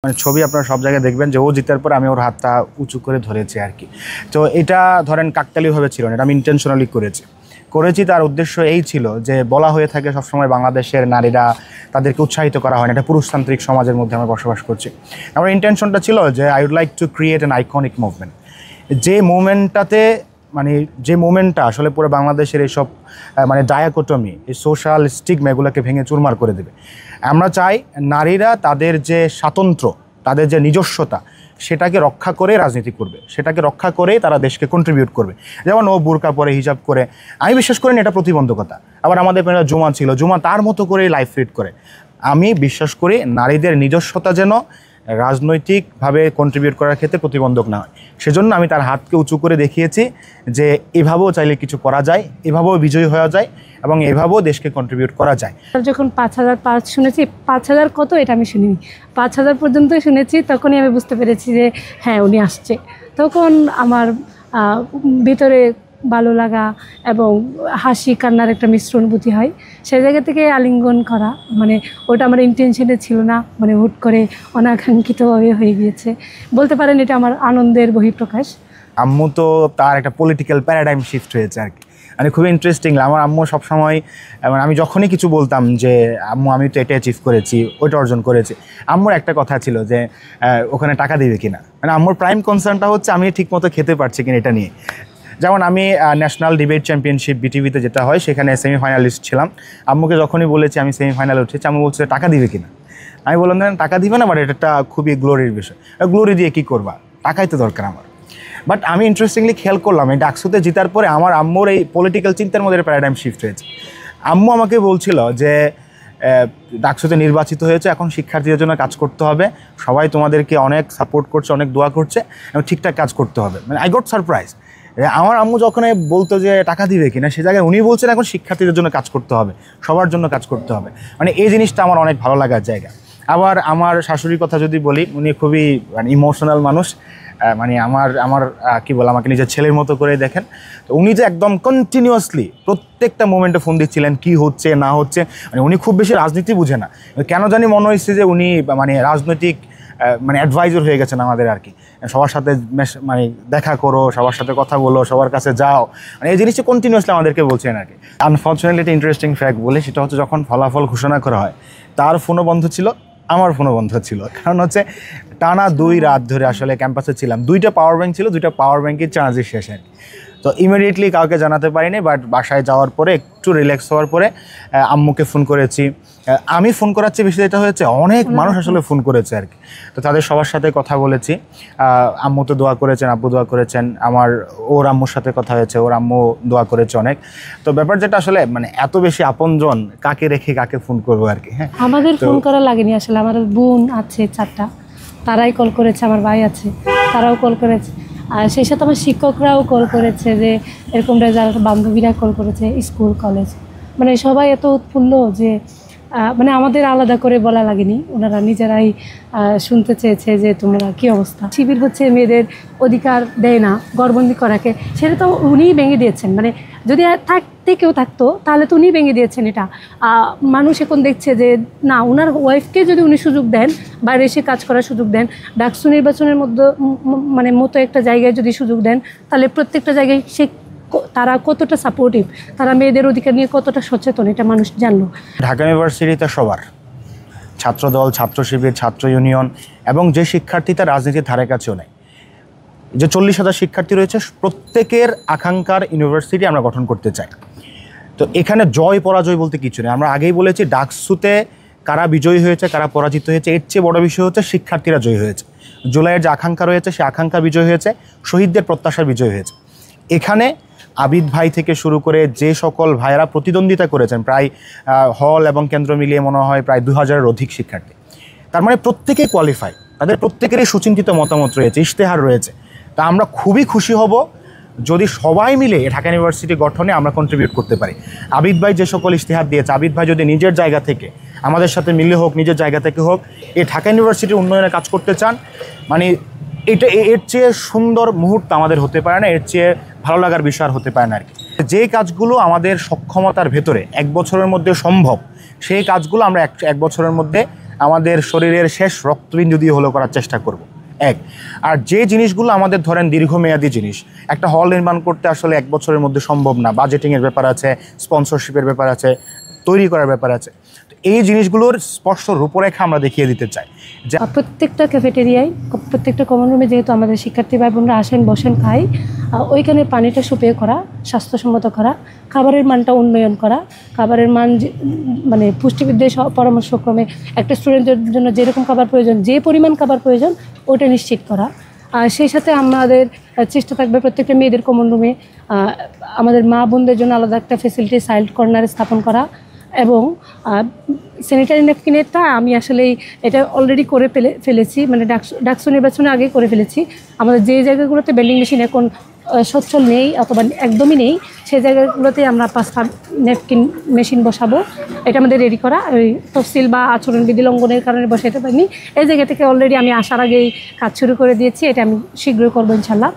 মানে ছবি আপনারা সব জায়গায় দেখবেন যে ও জিতার পর আমি ওর হাতটা উঁচু করে ধরেছি আর কি। তো এটা ধরেন কাকতালীয়ভাবে ছিল না, এটা আমি ইন্টেনশনালি করেছি। তার উদ্দেশ্য এই ছিল যে বলা হয়ে থাকে সবসময় বাংলাদেশের নারীরা তাদেরকে উৎসাহিত করা হয় না, এটা পুরুষতান্ত্রিক সমাজের মধ্যে আমরা বসবাস করছি। আমার ইন্টেনশনটা ছিল যে I would like to create an iconic movement, যে মুভমেন্টটা আসলে পুরো বাংলাদেশের এইসব মানে ডায়াকোটমি, এই সোশ্যাল স্টিগমা এগুলোকে ভেঙে চুরমার করে দেবে। আমরা চাই নারীরা তাদের যে স্বাতন্ত্র্য, তাদের যে নিজস্বতা, সেটাকে রক্ষা করে রাজনীতি করবে, সেটাকে রক্ষা করে তারা দেশকে কন্ট্রিবিউট করবে। যেমন ও বোরকা পরে, হিজাব করে, আমি বিশ্বাস করি না এটা প্রতিবন্ধকতা। আবার আমাদের জুমা ছিল, জুমা তার মতো করেই লাইফ লিড করে। আমি বিশ্বাস করি নারীদের নিজস্বতা যেন রাজনৈতিকভাবে কন্ট্রিবিউট করার ক্ষেত্রে প্রতিবন্ধক না হয়। সেজন্য আমি তার হাতকে উঁচু করে দেখিয়েছি যে এভাবেও চাইলে কিছু করা যায়, এভাবেও বিজয়ী হওয়া যায় এবং এভাবেও দেশকে কন্ট্রিবিউট করা যায়। যখন ৫,০০০ পার শুনেছি, ৫,০০০ কত এটা আমি শুনিনি, ৫,০০০ পর্যন্ত শুনেছি, তখনই আমি বুঝতে পেরেছি যে হ্যাঁ উনি আসছে। তখন আমার ভিতরে ভালো লাগা এবং হাসি কান্নার একটা মিশ্র অনুভূতি হয়। সেই জায়গা থেকে আলিঙ্গন করা, মানে ওটা আমার ইন্টেনশনে ছিল না, মানে হুট করে অনাকাঙ্ক্ষিতভাবে হয়ে গিয়েছে বলতে পারেন। এটা আমার আনন্দের বহিঃপ্রকাশ। আম্মু তো তার একটা পলিটিক্যাল প্যারাডাইম শিফট হয়েছে আর কি, মানে খুবই ইন্টারেস্টিং। আমার আম্মু সবসময়, মানে আমি যখনই কিছু বলতাম যে আম্মু আমি তো এটা অ্যাচিভ করেছি, ওইটা অর্জন করেছি, আম্মুর একটা কথা ছিল যে ওখানে টাকা দিবে কিনা। মানে আম্মুর প্রাইম কনসার্নটা হচ্ছে আমি ঠিক মতো খেতে পারছি কিনা এটা নিয়ে। যেমন আমি ন্যাশনাল ডিবেট চ্যাম্পিয়নশিপ বিটিভিতে যেটা হয় সেখানে সেমিফাইনালিস্ট ছিলাম। আম্মুকে যখনই বলেছি আমি সেমিফাইনালে উঠেছি, আম্মু বলছে টাকা দিবে কিনা। আমি বললাম টাকা দিবে না, বাট এটা একটা খুবই গ্লোরির বিষয়। গ্লোরি দিয়ে কী করবা, টাকাই তো দরকার আমার। বাট আমি ইন্টারেস্টিংলি খেয়াল করলাম এই ডাকসুতে জিতার পরে আমার আম্মুর এই পলিটিক্যাল চিন্তার মধ্যে প্যারাডাইম শিফট হয়েছে। আম্মু আমাকে বলছিল যে ডাকসুতে নির্বাচিত হয়েছে, এখন শিক্ষার্থীদের জন্য কাজ করতে হবে, সবাই তোমাদেরকে অনেক সাপোর্ট করছে, অনেক দোয়া করছে, এবং ঠিকঠাক কাজ করতে হবে। মানে আই গট সারপ্রাইজ। আমার আম্মু যখন বলতো যে টাকা দিবে কিনা, সে জায়গায় উনি বলছেন এখন শিক্ষার্থীদের জন্য কাজ করতে হবে, সবার জন্য কাজ করতে হবে। মানে এই জিনিসটা আমার অনেক ভালো লাগার জায়গা। আবার আমার শাশুড়ির কথা যদি বলি, উনি খুবই মানে ইমোশনাল মানুষ। মানে আমার কি বলে, আমাকে নিজের ছেলের মতো করে দেখেন। তো উনি যে একদম কন্টিনিউয়াসলি প্রত্যেকটা মোমেন্টে ফোন দিচ্ছিলেন কি হচ্ছে না হচ্ছে। মানে উনি খুব বেশি রাজনীতি বুঝে না, কেন জানি মনে হয়েছে যে উনি মানে রাজনৈতিক মানে অ্যাডভাইজার হয়ে গেছেন আমাদের আর কি। সবার সাথে মানে দেখা করো, সবার সাথে কথা বলো, সবার কাছে যাও, মানে এই জিনিসটা কন্টিনিউয়াসলি আমাদেরকে বলছেন আর কি। আনফর্চুনেটলি একটা ইন্টারেস্টিং ফ্যাক্ট বলে, সেটা হচ্ছে যখন ফলাফল ঘোষণা করা হয় তার ফোনও বন্ধ ছিল, আমার ফোনও বন্ধ ছিল। কারণ হচ্ছে টানা 2 রাত ধরে আসলে ক্যাম্পাসে ছিলাম, 2টা পাওয়ার ব্যাংক ছিল, 2টা পাওয়ার ব্যাংকের চার্জই শেষ আর কি। তো ইমিডিয়েটলি কাউকে জানাতে পারিনি, বাট বাসায় যাওয়ার পরে একটু রিল্যাক্স হওয়ার পরে আম্মুকে ফোন করেছি। আমি ফোন করার চেয়ে বেশি যেটা হয়েছে, অনেক মানুষ আসলে ফোন করেছে আর কি। তো তাদের সবার সাথে কথা বলেছি। আম্মু তো দোয়া করেছেন, আব্বু দোয়া করেছেন, ওর আম্মুর সাথে কথা হয়েছে, ওর আম্মু দোয়া করেছে অনেক। তো ব্যাপার যেটা আসলে মানে এত বেশি আপনজন, কাকে রেখে কাকে ফোন করবো আর কি। হ্যাঁ, আমাদের ফোন করা লাগেনি আসলে। আমার বোন আছে 4টা, তারাই কল করেছে, আমার ভাই আছে, তারাও কল করেছে, আর সেই সাথে আমার শিক্ষকরাও কল করেছে, যে এরকম রেজাল্ট, বান্ধবীরা কল করেছে, স্কুল কলেজ, মানে সবাই এত উৎফুল্ল যে মানে আমাদের আলাদা করে বলা লাগেনি, ওনারা নিজেরাই শুনতে চেয়েছে যে তোমরা কী অবস্থা। শিবির হচ্ছে মেয়েদের অধিকার দেয় না গড়বন্দি করাকে, সেটা তো উনিই ভেঙে দিয়েছেন। মানে যদি থাকতে কেউ থাকতো তাহলে তো উনি ভেঙে দিয়েছেন এটা। মানুষ এখন দেখছে যে না, ওনার ওয়াইফকে যদি উনি সুযোগ দেন, বাইরে এসে কাজ করার সুযোগ দেন, ডাকসু নির্বাচনের মধ্যে মানে মতো একটা জায়গায় যদি সুযোগ দেন, তাহলে প্রত্যেকটা জায়গায় তারা কতটা সাপোর্টিভ, তারা মেয়েদের অধিকার নিয়ে কতটা সচেতন, এটা মানুষ জানলো। ঢাকা ইউনিভার্সিটিতে সবার ছাত্রদল, ছাত্র শিবির, ছাত্র ইউনিয়ন এবং যে শিক্ষার্থীরা রাজনীতির ধারে কাছেও নেই, যে 40,000 শিক্ষার্থী রয়েছে, প্রত্যেকের আকাঙ্ক্ষার ইউনিভার্সিটি আমরা গঠন করতে চাই। তো এখানে জয় পরাজয় বলতে কিছু নেই। আমরা আগেই বলেছি ডাকসুতে কারা বিজয়ী হয়েছে, কারা পরাজিত হয়েছে, এর চেয়ে বড় বিষয় হচ্ছে শিক্ষার্থীরা জয়ী হয়েছে। জুলাইয়ের যে আকাঙ্ক্ষা রয়েছে, সে আকাঙ্ক্ষা বিজয় হয়েছে, শহীদদের প্রত্যাশার বিজয় হয়েছে। এখানে আবিদ ভাই থেকে শুরু করে যে সকল ভাইয়েরা প্রতিদ্বন্দ্বিতা করেছেন, প্রায় হল এবং কেন্দ্র মিলিয়ে মনে হয় প্রায় 2000-এর অধিক শিক্ষার্থী, তার মানে প্রত্যেকেই কোয়ালিফাই, তাদের প্রত্যেকেরই সুচিন্তিত মতামত রয়েছে, ইশতেহার রয়েছে। তা আমরা খুবই খুশি হব যদি সবাই মিলে ঢাকা ইউনিভার্সিটি গঠনে আমরা কন্ট্রিবিউট করতে পারি। আবিদ ভাই যে সকল ইশতেহার দিয়েছে, আবিদ ভাই যদি নিজের জায়গা থেকে আমাদের সাথে মিলে হোক, নিজের জায়গা থেকে হোক, এই ঢাকা ইউনিভার্সিটির উন্নয়নে কাজ করতে চান, মানে এটা এর চেয়ে সুন্দর মুহূর্ত আমাদের হতে পারে না, এর চেয়ে ভালো লাগার বিষয় আর হতে পারে না আর কি। যে কাজগুলো আমাদের সক্ষমতার ভেতরে 1 বছরের মধ্যে সম্ভব, সেই কাজগুলো আমরা এক বছরের মধ্যে আমাদের শরীরের শেষ রক্তবিন্দু দিয়ে হলো করার চেষ্টা করব। এক, আর যে জিনিসগুলো আমাদের ধরেন দীর্ঘমেয়াদী জিনিস, একটা হল নির্মাণ করতে আসলে 1 বছরের মধ্যে সম্ভব না, বাজেটিংয়ের ব্যাপার আছে, স্পন্সরশিপের ব্যাপার আছে, তৈরি করার ব্যাপার আছে। তো এই জিনিসগুলোর স্পষ্ট রূপরেখা আমরা দেখিয়ে দিতে চাই যে প্রত্যেকটা ক্যাফেটেরিয়ায়, প্রত্যেকটা কমন রুমে যেহেতু আমাদের শিক্ষার্থী ভাই বোনরা আসেন, বসেন, খাই, ওইখানে পানিটা সুপেয় করা, স্বাস্থ্যসম্মত করা, খাবারের মানটা উন্নয়ন করা, খাবারের মান মানে পুষ্টিবিদদের পরামর্শক্রমে একটা স্টুডেন্টের জন্য যেরকম খাবার প্রয়োজন, যে পরিমাণ খাবার প্রয়োজন ওটা নিশ্চিত করা। আর সেই সাথে আমাদের চেষ্টা থাকবে প্রত্যেকটা মেয়েদের কমন রুমে আমাদের মা বোনদের জন্য আলাদা একটা ফেসিলিটি সাইড কর্নারে স্থাপন করা, এবং স্যানিটারি ন্যাপকিনেরটা আমি আসলে এটা অলরেডি করে ফেলেছি, মানে ডাকসু নির্বাচনের আগে করে ফেলেছি। আমাদের যে জায়গাগুলোতে ভেন্ডিং মেশিন এখন সচ্ছল নেই অথবা একদমই নেই, সেই জায়গাগুলোতে আমরা 5টা ন্যাপকিন মেশিন বসাবো। এটা আমাদের রেডি করা, ওই তফসিল বা আচরণবিধি লঙ্ঘনের কারণে বসাতে পারিনি। এই জায়গা থেকে অলরেডি আমি আসার আগেই কাজ শুরু করে দিয়েছি, এটা আমি শীঘ্রই করবো ইনশাল্লাহ।